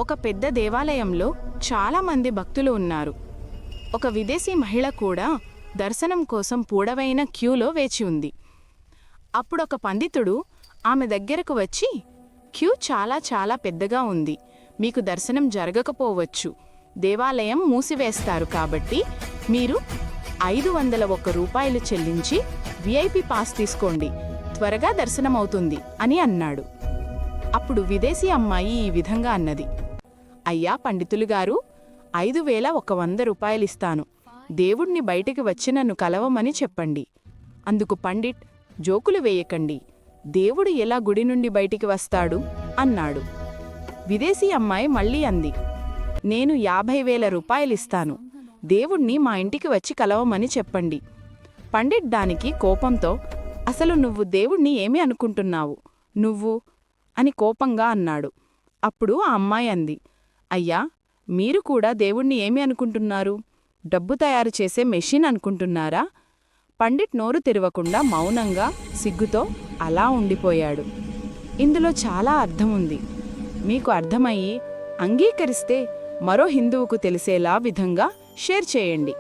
ఒక పెద్ద దేవాలయంలో చాలామంది భక్తులు ఉన్నారు. ఒక విదేశీ మహిళ కూడా దర్శనం కోసం పొడవైన క్యూలో వేచి ఉంది. అప్పుడొక పండితుడు ఆమె దగ్గరకు వచ్చి, క్యూ చాలా పెద్దగా ఉంది, మీకు దర్శనం జరగకపోవచ్చు, దేవాలయం మూసివేస్తారు, కాబట్టి మీరు 501 రూపాయలు చెల్లించి విఐపి పాస్ తీసుకోండి, త్వరగా దర్శనమవుతుంది అని అన్నాడు. అప్పుడు విదేశీ అమ్మాయి ఈ విధంగా అన్నది, అయ్యా పండితులుగారు, 5100 రూపాయలిస్తాను, దేవుణ్ణి బయటికి వచ్చి నన్ను కలవమని చెప్పండి. అందుకు పండిట్, జోకులు వేయకండి, దేవుడు ఎలా గుడి నుండి బయటికి వస్తాడు అన్నాడు. విదేశీ అమ్మాయి మళ్ళీ అంది, నేను 50,000 రూపాయలిస్తాను, దేవుణ్ణి మా ఇంటికి వచ్చి కలవమని చెప్పండి. పండిట్ దానికి కోపంతో, అసలు నువ్వు దేవుణ్ణి ఏమి అనుకుంటున్నావు, నువ్వు అని కోపంగా అన్నాడు. అప్పుడు ఆ అమ్మాయి అంది, అయ్యా, మీరు కూడా దేవుణ్ణి ఏమి అనుకుంటున్నారు, డబ్బు తయారు చేసే మెషిన్ అనుకుంటున్నారా? పండిట్ నోరు తెరవకుండా మౌనంగా సిగ్గుతో అలా ఉండిపోయాడు. ఇందులో చాలా అర్థం ఉంది. మీకు అర్థమయ్యి అంగీకరిస్తే మరో హిందువుకు తెలిసేలా విధంగా షేర్ చేయండి.